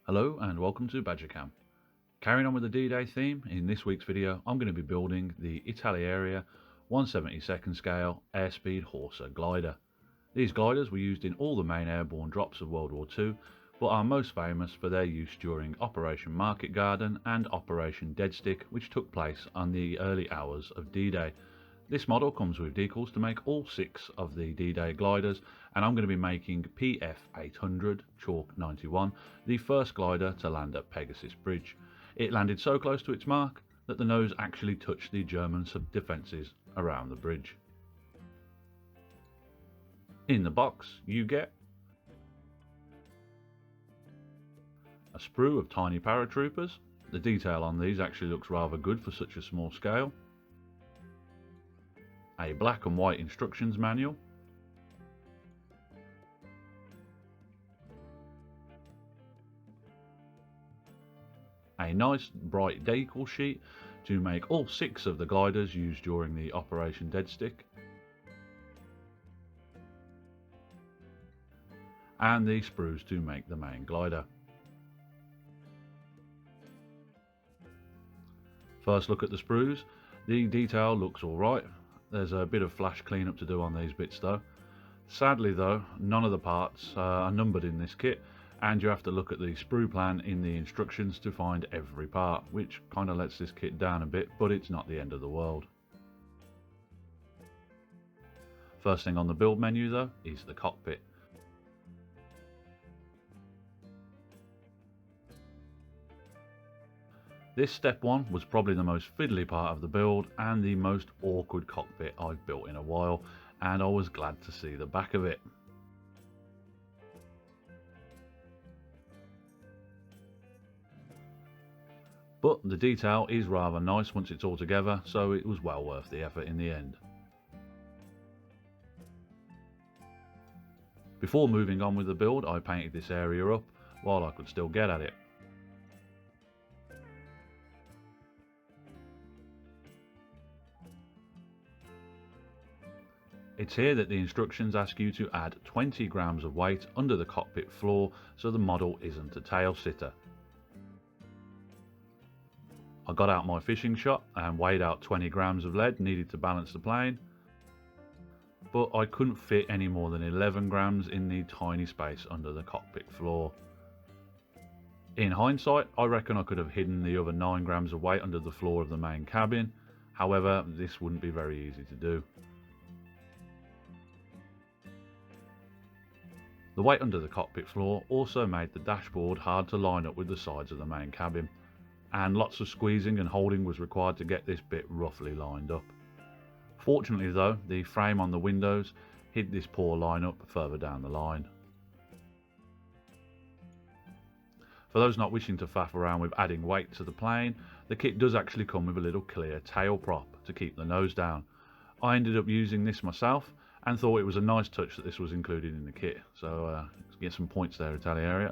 Hello and welcome to BadgerCam. Carrying on with the D-Day theme, in this week's video I'm going to be building the Italeri 1/72 scale Airspeed Horsa glider. These gliders were used in all the main airborne drops of World War II, but are most famous for their use during Operation Market Garden and Operation Deadstick, which took place on the early hours of D-Day. This model comes with decals to make all 6 of the D-Day gliders, and I'm going to be making PF800 Chalk 91, the first glider to land at Pegasus Bridge. It landed so close to its mark that the nose actually touched the German defences around the bridge. In the box you get a sprue of tiny paratroopers. The detail on these actually looks rather good for such a small scale. A black and white instructions manual, a nice bright decal sheet to make all 6 of the gliders used during the Operation Deadstick, and the sprues to make the main glider. First look at the sprues. The detail looks alright. There's a bit of flash cleanup to do on these bits though. Sadly though, none of the parts are numbered in this kit, and you have to look at the sprue plan in the instructions to find every part, which kind of lets this kit down a bit, but it's not the end of the world. First thing on the build menu though is the cockpit. This step 1 was probably the most fiddly part of the build and the most awkward cockpit I've built in a while, and I was glad to see the back of it. But the detail is rather nice once it's all together, so it was well worth the effort in the end. Before moving on with the build, I painted this area up while I could still get at it. It's here that the instructions ask you to add 20 grams of weight under the cockpit floor so the model isn't a tail sitter. I got out my fishing shot and weighed out 20 grams of lead needed to balance the plane, but I couldn't fit any more than 11 grams in the tiny space under the cockpit floor. In hindsight, I reckon I could have hidden the other 9 grams of weight under the floor of the main cabin, however this wouldn't be very easy to do. The weight under the cockpit floor also made the dashboard hard to line up with the sides of the main cabin, and lots of squeezing and holding was required to get this bit roughly lined up. Fortunately though, the frame on the windows hid this poor line up further down the line. For those not wishing to faff around with adding weight to the plane, the kit does actually come with a little clear tail prop to keep the nose down. I ended up using this myself and thought it was a nice touch that this was included in the kit, so let's get some points there, Italeri.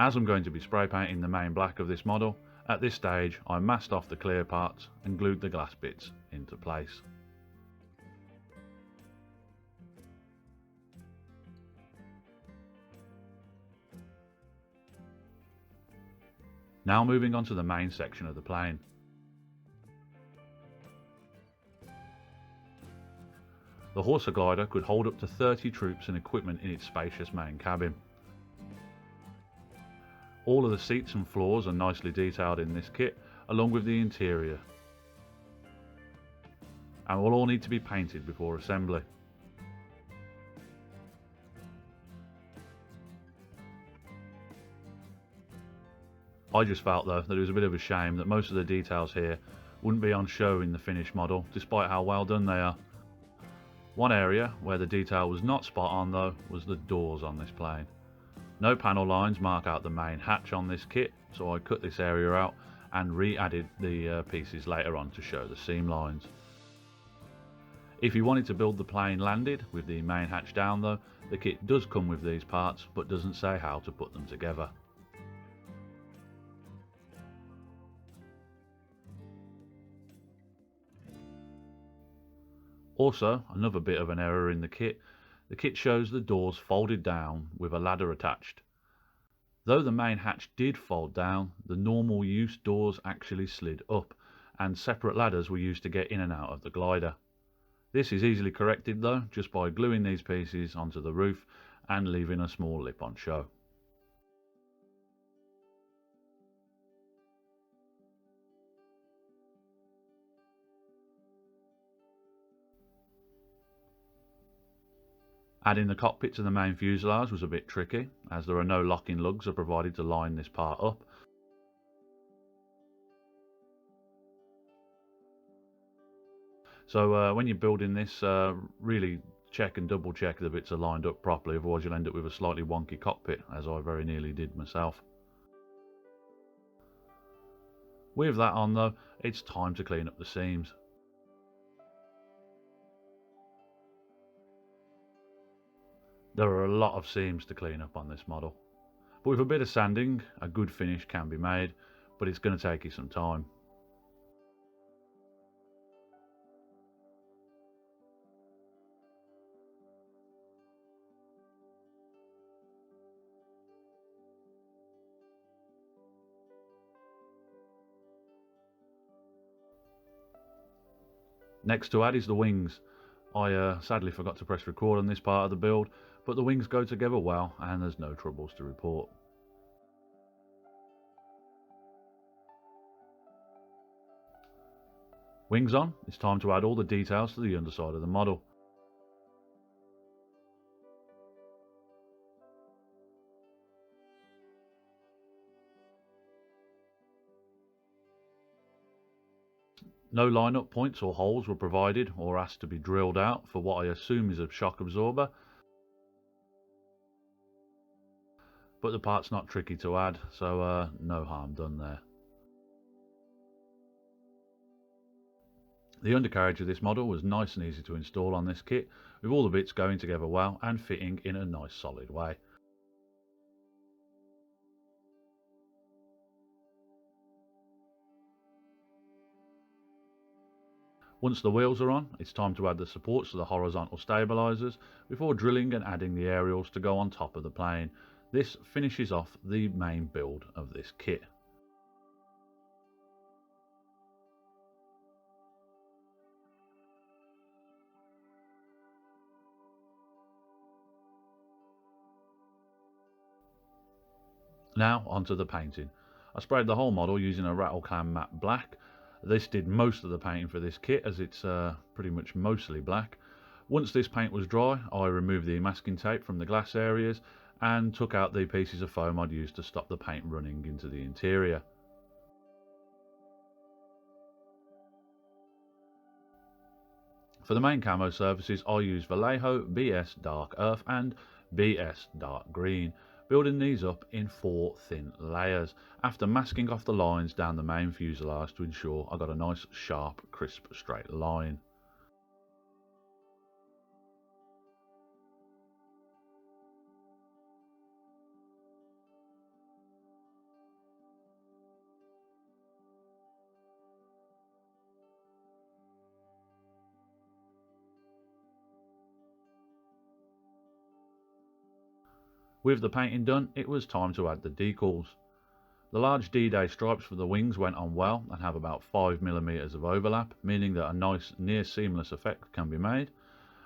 As I'm going to be spray painting the main black of this model, at this stage I masked off the clear parts and glued the glass bits into place. Now moving on to the main section of the plane. The Horsa glider could hold up to 30 troops and equipment in its spacious main cabin. All of the seats and floors are nicely detailed in this kit, along with the interior, and will all need to be painted before assembly. I just felt though that it was a bit of a shame that most of the details here wouldn't be on show in the finished model, despite how well done they are. One area where the detail was not spot on though was the doors on this plane. No panel lines mark out the main hatch on this kit, so I cut this area out and re-added the pieces later on to show the seam lines. If you wanted to build the plane landed with the main hatch down though, the kit does come with these parts but doesn't say how to put them together. Also, another bit of an error in the kit, The kit shows the doors folded down with a ladder attached. Though the main hatch did fold down, the normal use doors actually slid up, and separate ladders were used to get in and out of the glider. This is easily corrected though, just by gluing these pieces onto the roof and leaving a small lip on show. Adding the cockpit to the main fuselage was a bit tricky, as there are no locking lugs are provided to line this part up. So when you're building this, really check and double check the bits are lined up properly, otherwise you'll end up with a slightly wonky cockpit, as I very nearly did myself. With that on though, it's time to clean up the seams. There are a lot of seams to clean up on this model, but with a bit of sanding, a good finish can be made, but it's going to take you some time. Next to add is the wings. I sadly forgot to press record on this part of the build, but the wings go together well and there's no troubles to report. Wings on, it's time to add all the details to the underside of the model. No line-up points or holes were provided or asked to be drilled out for what I assume is a shock absorber, but the part's not tricky to add, so no harm done there. The undercarriage of this model was nice and easy to install on this kit, with all the bits going together well and fitting in a nice solid way. Once the wheels are on, it's time to add the supports to the horizontal stabilisers before drilling and adding the aerials to go on top of the plane. This finishes off the main build of this kit. Now onto the painting. I sprayed the whole model using a rattle can matte black. This did most of the painting for this kit, as it's pretty much mostly black. Once this paint was dry, I removed the masking tape from the glass areas and took out the pieces of foam I'd used to stop the paint running into the interior. For the main camo surfaces, I used Vallejo, BS Dark Earth and BS Dark Green, building these up in 4 thin layers, after masking off the lines down the main fuselage to ensure I got a nice sharp, crisp, straight line. With the painting done, it was time to add the decals. The large D-Day stripes for the wings went on well and have about 5mm of overlap, meaning that a nice near seamless effect can be made.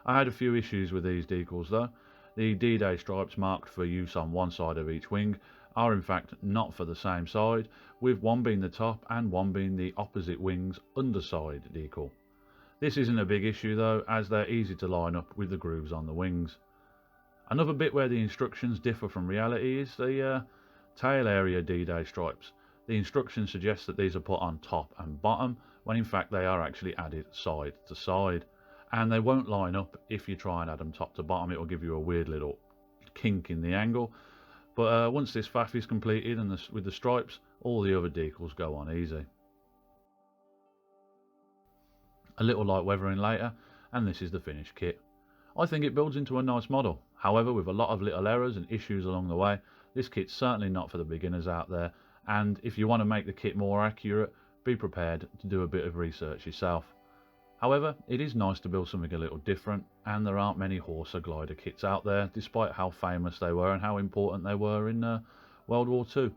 I had a few issues with these decals though. The D-Day stripes marked for use on one side of each wing are in fact not for the same side, with one being the top and one being the opposite wing's underside decal. This isn't a big issue though, as they're easy to line up with the grooves on the wings. Another bit where the instructions differ from reality is the tail area D-Day stripes. The instructions suggest that these are put on top and bottom, when in fact they are actually added side to side. And they won't line up if you try and add them top to bottom. It will give you a weird little kink in the angle. But once this faff is completed and with the stripes, all the other decals go on easy. A little light weathering later, and this is the finished kit. I think it builds into a nice model. However, with a lot of little errors and issues along the way, this kit's certainly not for the beginners out there, and if you want to make the kit more accurate, be prepared to do a bit of research yourself. However, it is nice to build something a little different, and there aren't many Horsa glider kits out there, despite how famous they were and how important they were in World War II.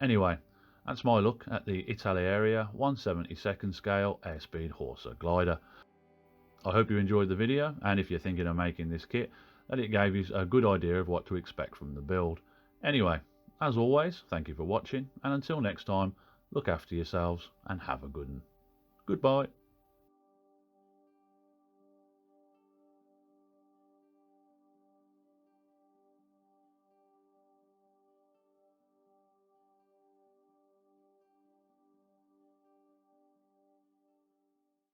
Anyway, that's my look at the Italeri 1/72nd scale Airspeed Horsa glider. I hope you enjoyed the video, and if you're thinking of making this kit, that it gave you a good idea of what to expect from the build. Anyway, as always, thank you for watching, and until next time, look after yourselves and have a good one. Goodbye.